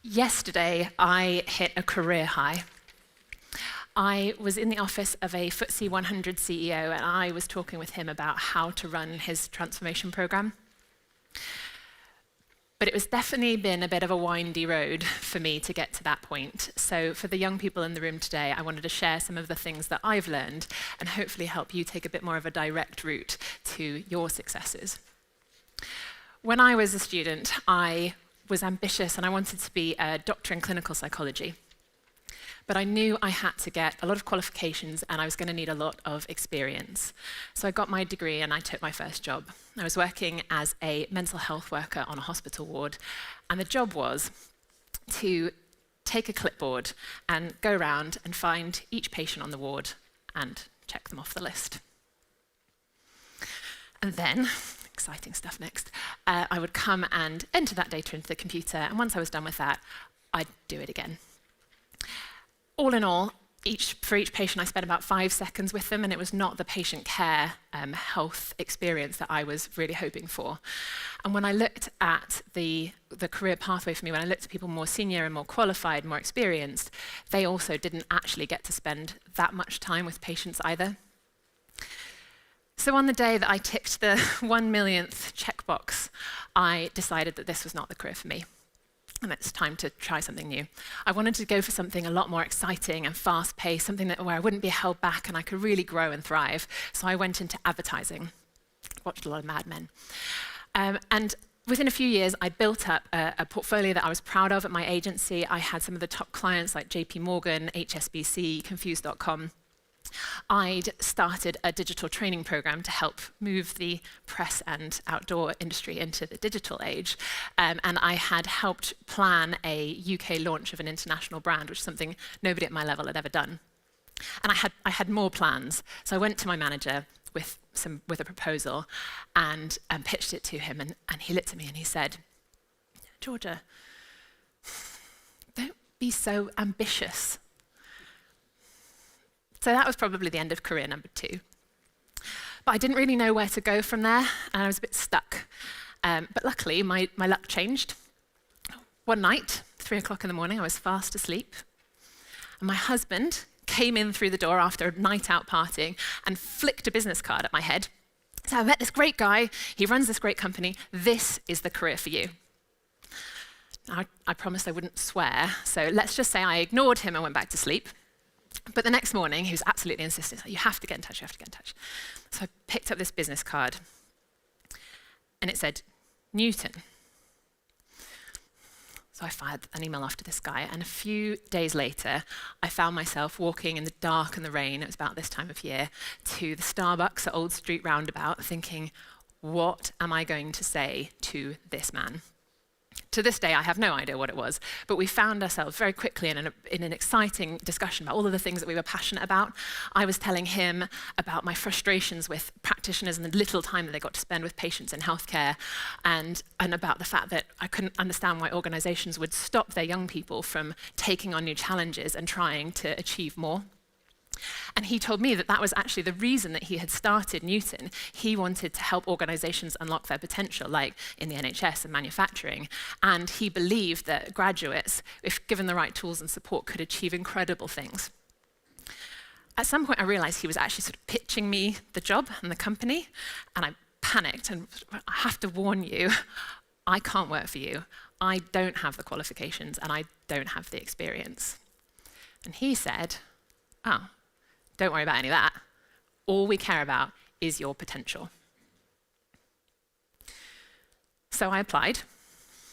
Yesterday, I hit a career high. I was in the office of a FTSE 100 CEO, and I was talking with him about how to run his transformation program. But it was definitely been a bit of a windy road for me to get to that point. So for the young people in the room today, I wanted to share some of the things that I've learned and hopefully help you take a bit more of a direct route to your successes. When I was a student, I was ambitious and I wanted to be a doctor in clinical psychology. But I knew I had to get a lot of qualifications and I was going to need a lot of experience. So I got my degree and I took my first job. I was working as a mental health worker on a hospital ward, and the job was to take a clipboard and go around and find each patient on the ward and check them off the list. And then, exciting stuff next, I would come and enter that data into the computer, and once I was done with that, I'd do it again. All in all, for each patient, I spent about 5 seconds with them, and it was not the patient care health experience that I was really hoping for. And when I looked at the career pathway for me, when I looked at people more senior and more qualified, more experienced, they also didn't actually get to spend that much time with patients either. So on the day that I ticked the 1 millionth checkbox, I decided that this was not the career for me. And it's time to try something new. I wanted to go for something a lot more exciting and fast-paced, something where I wouldn't be held back and I could really grow and thrive. So I went into advertising, watched a lot of Mad Men. And within a few years, I built up a portfolio that I was proud of at my agency. I had some of the top clients like JP Morgan, HSBC, Confused.com. I'd started a digital training program to help move the press and outdoor industry into the digital age. And I had helped plan a UK launch of an international brand, which is something nobody at my level had ever done. And I had more plans. So I went to my manager with a proposal and pitched it to him. And he looked at me and he said, "Georgia, don't be so ambitious." So that was probably the end of career number 2. But I didn't really know where to go from there, and I was a bit stuck. But luckily, my luck changed. One night, 3 o'clock in the morning, I was fast asleep, and my husband came in through the door after a night out partying and flicked a business card at my head. So I met this great guy, he runs this great company, this is the career for you. I promised I wouldn't swear, so let's just say I ignored him and went back to sleep. But the next morning, he was absolutely insistent, you have to get in touch, you have to get in touch. So I picked up this business card, and it said, Newton. So I fired an email after this guy, and a few days later, I found myself walking in the dark and the rain, it was about this time of year, to the Starbucks at Old Street Roundabout, thinking, what am I going to say to this man? To this day, I have no idea what it was, but we found ourselves very quickly in an exciting discussion about all of the things that we were passionate about. I was telling him about my frustrations with practitioners and the little time that they got to spend with patients in healthcare, and about the fact that I couldn't understand why organizations would stop their young people from taking on new challenges and trying to achieve more. And he told me that that was actually the reason that he had started Newton. He wanted to help organizations unlock their potential, like in the NHS and manufacturing. And he believed that graduates, if given the right tools and support, could achieve incredible things. At some point, I realized he was actually sort of pitching me the job and the company, and I panicked. And I have to warn you, I can't work for you. I don't have the qualifications, and I don't have the experience. And he said, "Oh, don't worry about any of that. All we care about is your potential." So I applied.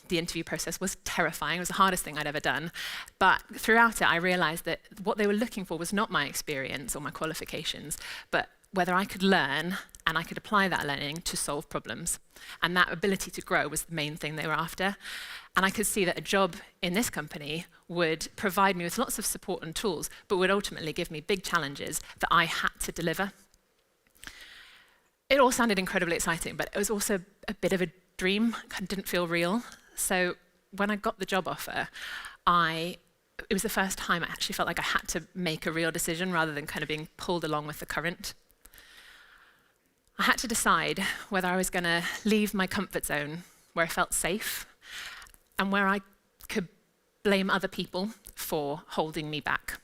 The interview process was terrifying. It was the hardest thing I'd ever done. But throughout it, I realized that what they were looking for was not my experience or my qualifications, but whether I could learn and I could apply that learning to solve problems. And that ability to grow was the main thing they were after. And I could see that a job in this company would provide me with lots of support and tools, but would ultimately give me big challenges that I had to deliver. It all sounded incredibly exciting, but it was also a bit of a dream. It didn't feel real. So when I got the job offer, it was the first time I actually felt like I had to make a real decision rather than kind of being pulled along with the current. I had to decide whether I was going to leave my comfort zone where I felt safe and where I could blame other people for holding me back,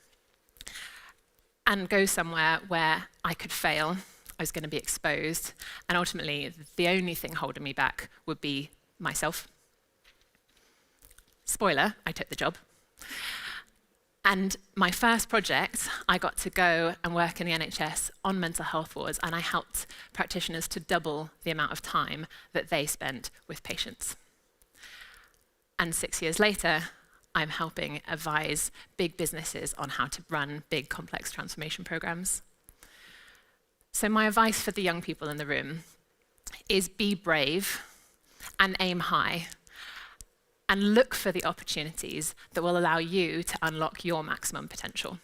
and go somewhere where I could fail, I was going to be exposed, and ultimately the only thing holding me back would be myself. Spoiler, I took the job. And my first project, I got to go and work in the NHS on mental health wards, and I helped practitioners to double the amount of time that they spent with patients. And 6 years later, I'm helping advise big businesses on how to run big, complex transformation programs. So my advice for the young people in the room is be brave and aim high, and look for the opportunities that will allow you to unlock your maximum potential.